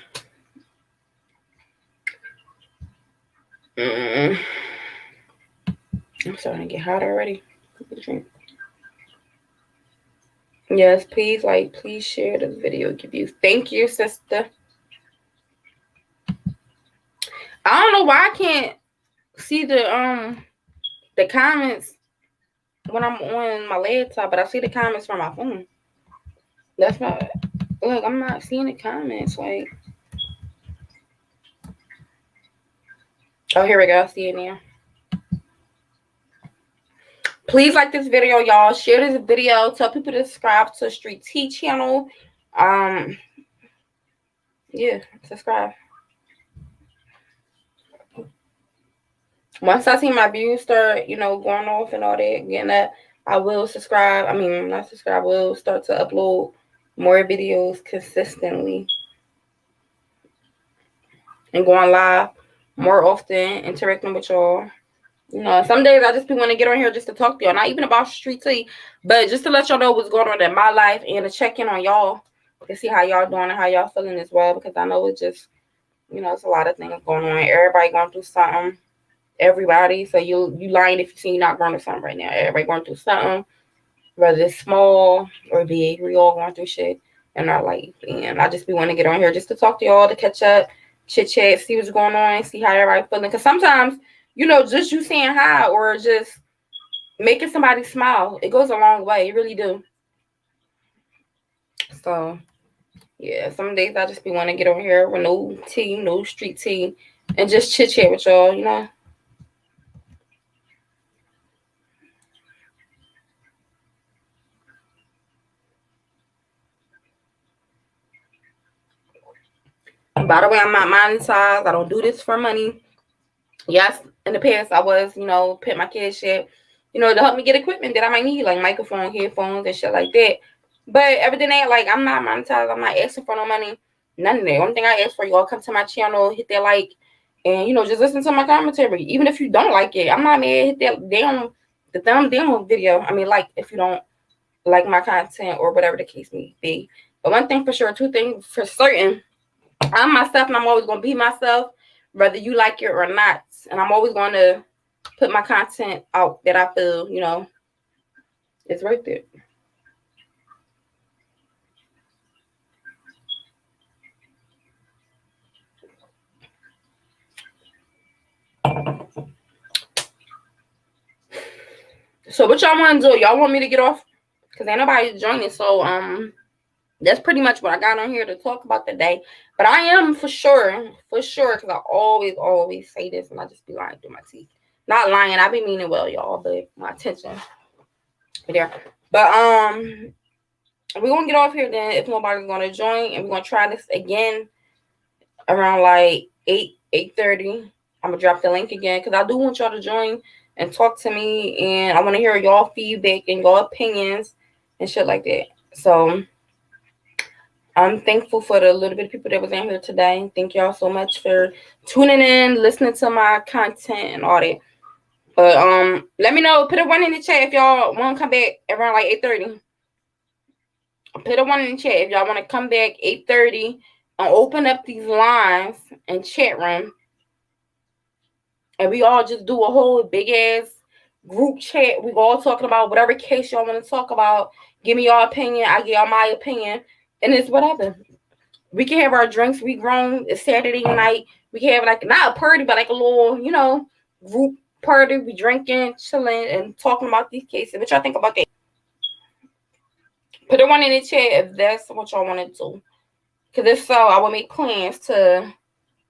I'm starting to get hot already. Yes, please please share this video. Give you thank you, sister. I don't know why I can't see the comments when I'm on my laptop, but I see the comments from my phone. That's not look, I'm not seeing the comments. Like, oh, here we go. I see it now. Please like this video, y'all. Share this video. Tell people to subscribe to Street T channel. Yeah, subscribe. Once I see my views start, going off and all that, getting up, I will subscribe. I mean, not subscribe. I will start to upload more videos consistently and going live more often, interacting with y'all. Some days I just want to get on here just to talk to y'all, not even about Street T, but just to let y'all know what's going on in my life and to check in on y'all to see how y'all doing and how y'all feeling as well, because I know it's just, it's a lot of things going on. Everybody going through something. Everybody. So you lying if you see you're not going through something right now. Everybody going through something, whether it's small or big. We all going through shit in our life. And I just be wanting to get on here just to talk to y'all, to catch up, chit chat, see what's going on, see how everybody feeling. Because sometimes, just you saying hi or just making somebody smile, it goes a long way. It really do. So, yeah, some days I just be wanting to get on here with no tea, no street tea, and just chit chat with y'all, By the way, I'm not monetized. I don't do this for money. Yes, in the past I was, put my kids shit, to help me get equipment that I might need, like microphone, headphones, and shit like that. But everything ain't like, I'm not monetized. I'm not asking for no money. None of that. One thing I ask for, y'all come to my channel, hit that like, and just listen to my commentary. Even if you don't like it, I'm not mad. Hit that the thumb down video. I mean, like, if you don't like my content or whatever the case may be. But one thing for sure, two things for certain. I'm myself and I'm always going to be myself, whether you like it or not. And I'm always going to put my content out that I feel, it's worth it. So what y'all want to do? Y'all want me to get off? Because ain't nobody joining. So that's pretty much what I got on here to talk about today. But I am for sure, because I always say this, and I just be lying through my teeth. Not lying, I be meaning well, y'all, but my attention there. But we're gonna get off here then if nobody's gonna join, and we're gonna try this again around like 8:30. I'm gonna drop the link again because I do want y'all to join and talk to me, and I want to hear y'all feedback and y'all opinions and shit like that. So I'm thankful for the little bit of people that was in here today. Thank y'all so much for tuning in, listening to my content and all that. But let me know. Put a 1 in the chat if y'all want to come back around like 8:30. Put a 1 in the chat if y'all want to come back 8:30 I'll open up these lines and chat room, and we all just do a whole big ass group chat. We all talking about whatever case y'all want to talk about. Give me your opinion. I give y'all my opinion, and it's whatever. We can have our drinks. We grown. It's Saturday night. We can have like not a party, but like a little, group party. We drinking, chilling, and talking about these cases. What y'all think about that? Put it one in the chat if that's what y'all want to do. Because if so, I will make plans to.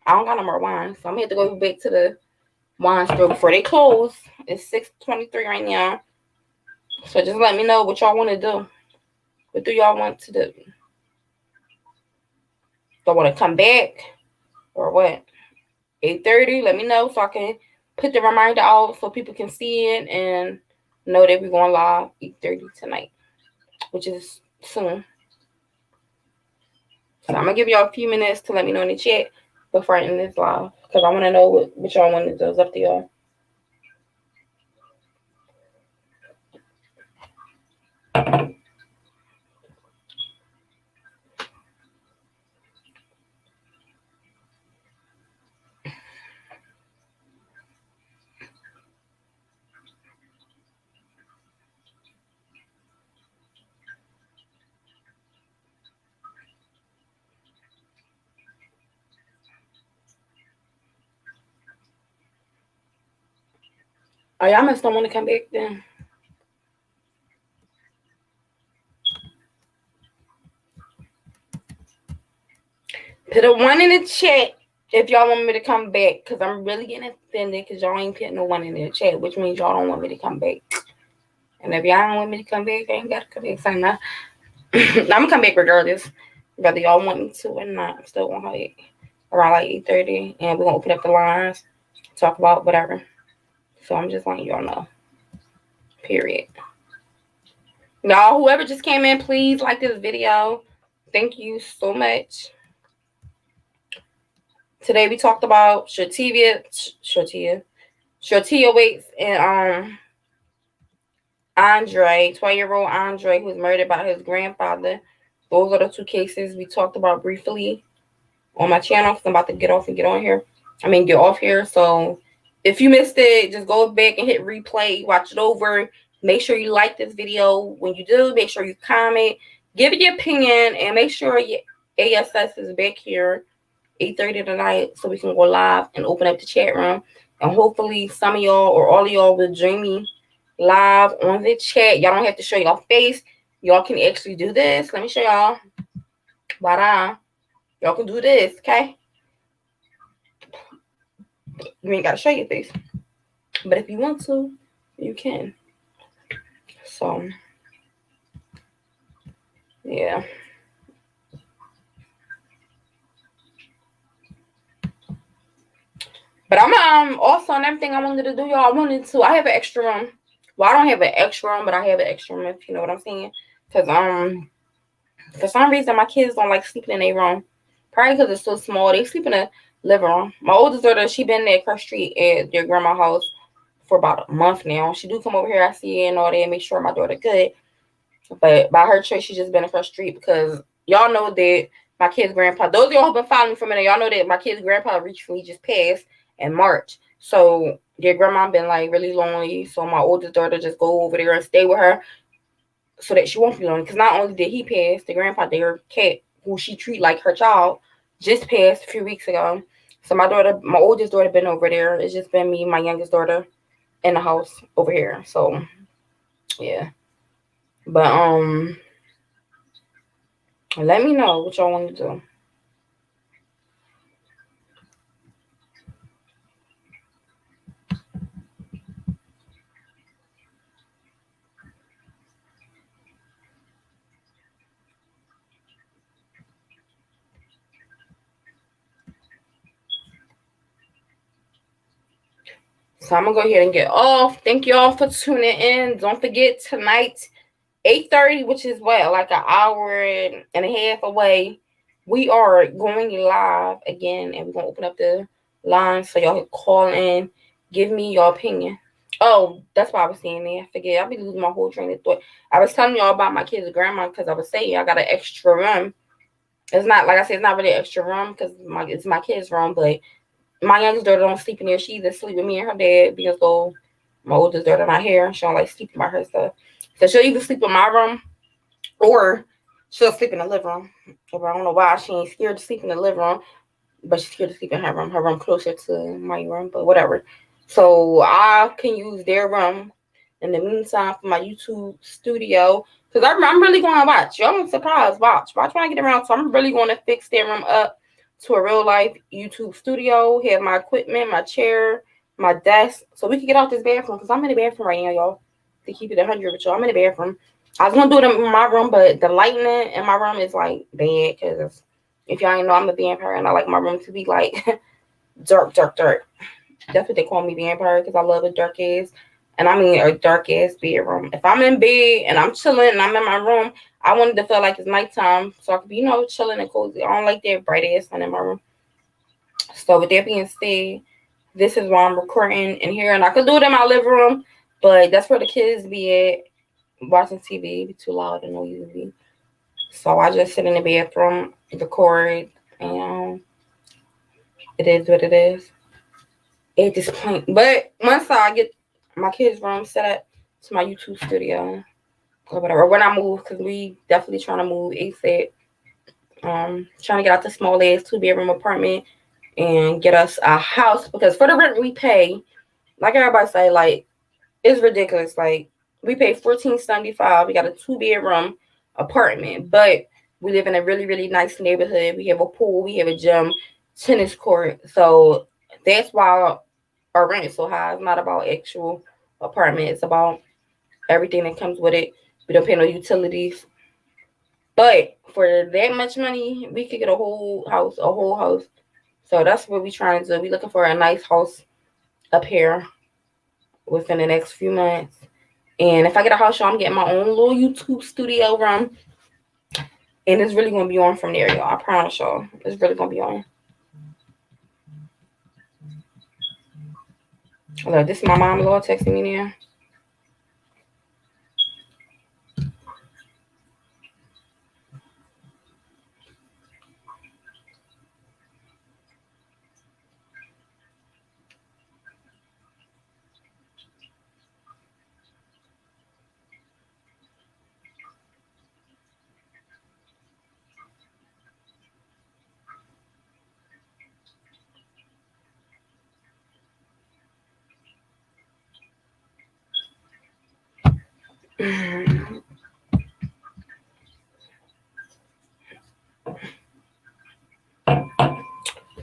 I don't got no more wine, so I'm gonna have to go back to the wine store before they close. It's 6:23 right now. So just let me know what y'all want to do. What do y'all want to do? Y'all want to come back or what? 8:30. Let me know so I can put the reminder out so people can see it and know that we're going live 8:30 tonight, which is soon. So I'm gonna give y'all a few minutes to let me know in the chat before I end this live because I want to know what y'all want to do. It's up to y'all. Oh, y'all must don't want to come back then. Put a one in the chat if y'all want me to come back, because I'm really getting offended because y'all ain't putting no one in the chat, which means y'all don't want me to come back. And if y'all don't want me to come back, I ain't got to come back. So I'm going to come back regardless, whether y'all want me to or not. I'm still going to come back around like 8:30, and we're going to open up the lines, talk about whatever. So I'm just letting y'all know. Period. Y'all, whoever just came in, please like this video. Thank you so much. Today we talked about shawteriya weights and Andre, 12-year-old Andre, who was murdered by his grandfather. Those are the two cases we talked about briefly on my channel because I'm about to get off and get off here. So if you missed it, just go back and hit replay, watch it over. Make sure you like this video. When you do, make sure you comment, give your opinion, and make sure your ASS is back here 8:30 tonight so we can go live and open up the chat room. And hopefully some of y'all or all of y'all will join me live on the chat. Y'all don't have to show y'all face. Y'all can actually do this. Let me show y'all. Y'all can do this, okay? You ain't got to show your face. But if you want to, you can. So, yeah. But I'm also on everything I wanted to do, y'all. I have an extra room. Well, I don't have an extra room, but I have an extra room, if you know what I'm saying. Because for some reason my kids don't like sleeping in their room. Probably because it's so small. They sleep in the living room. My oldest daughter, she been there across the street at their grandma's house for about a month now. She do come over here, I see her and all that, and make sure my daughter good. But by her choice, she just been across the street because y'all know that my kid's grandpa, those of y'all who been following me for a minute, y'all know that my kid's grandpa recently just passed in March. So their grandma been like really lonely. So my oldest daughter just go over there and stay with her so that she won't be lonely. Because not only did he pass, the grandpa, their cat, who she treat like her child, just passed a few weeks ago. So my oldest daughter been over there. It's just been me, my youngest daughter, in the house over here. So yeah. But let me know what y'all want to do. So I'm gonna go ahead and get off. Thank you all for tuning in. Don't forget tonight, 8:30, which is what, like an hour and a half away. We are going live again, and we're gonna open up the line so y'all can call in, give me your opinion. Oh, that's what I was saying there. I forget. I'll be losing my whole train of thought. I was telling y'all about my kid's grandma because I was saying I got an extra room It's not, like I said, it's not really extra room because it's my kid's room, but my youngest daughter don't sleep in there. She either sleep with me and her dad because though my oldest daughter not here. She don't like sleeping by herself. So she'll either sleep in my room or she'll sleep in the living room. But I don't know why she ain't scared to sleep in the living room, but she's scared to sleep in her room. Her room closer to my room, but whatever. So I can use their room in the meantime for my YouTube studio. Because I'm really going to watch. Y'all ain't surprised. Watch when I get around. So I'm really going to fix their room up to a real life YouTube studio. Have my equipment, my chair, my desk. So we can get out this bathroom. Because I'm in the bathroom right now, y'all. To keep it 100 with y'all. I'm in the bathroom. I was going to do it in my room, but the lighting in my room is like bad. Because if y'all ain't know, I'm a vampire. And I like my room to be like dark. That's what they call me, vampire. Because I love a dark ass. And I mean a dark ass bedroom. If I'm in bed and I'm chilling and I'm in my room, I wanted to feel like it's nighttime so I could be, chilling and cozy. I don't like that bright ass sun in my room. So with that being said, this is why I'm recording in here. And I could do it in my living room, but that's where the kids be at watching TV. Be too loud and noisy. So I just sit in the bathroom, record, and it is what it is at this point. But once I get my kids' room set up to my YouTube studio or whatever, when I move, because we definitely trying to move ASAP. Trying to get out the small ass 2-bedroom apartment and get us a house, because for the rent we pay, like everybody say, like, it's ridiculous. Like, we pay $14.75. We got a 2-bedroom apartment, but we live in a really, really nice neighborhood. We have a pool, we have a gym, tennis court. So that's why our rent is so high. It's not about actual apartment. It's about everything that comes with it. We don't pay no utilities. But for that much money, we could get a whole house. So that's what we trying to do. We looking for a nice house up here within the next few months. And if I get a house, y'all, I'm getting my own little YouTube studio room. And it's really going to be on from there, y'all. I promise y'all. It's really going to be on. Look, this is my mom, Lord, texting me now.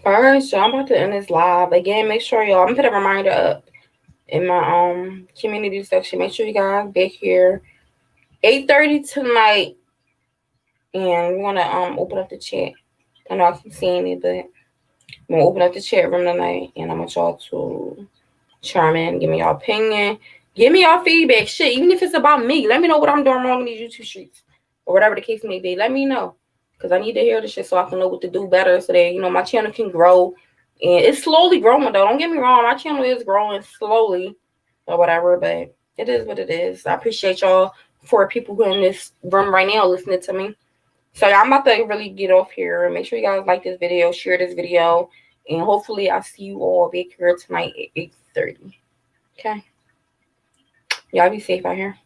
Alright, so I'm about to end this live. Again, make sure y'all, I'm gonna put a reminder up in my community section. Make sure you guys back here 8:30 tonight. And we're gonna open up the chat. I know I keep saying it, but I'm gonna open up the chat room tonight, and I want y'all to chime in, give me y'all opinion, give me y'all feedback. Shit, even if it's about me, let me know what I'm doing wrong in these YouTube streets or whatever the case may be. Let me know, because I need to hear this shit so I can know what to do better, so that my channel can grow. And it's slowly growing though. Don't get me wrong, my channel is growing slowly or whatever, but it is what it is. I appreciate y'all for people who are in this room right now listening to me. So I'm about to really get off here. Make sure you guys like this video, share this video, and hopefully I'll see you all back here tonight at 8:30. Okay? Y'all be safe out here.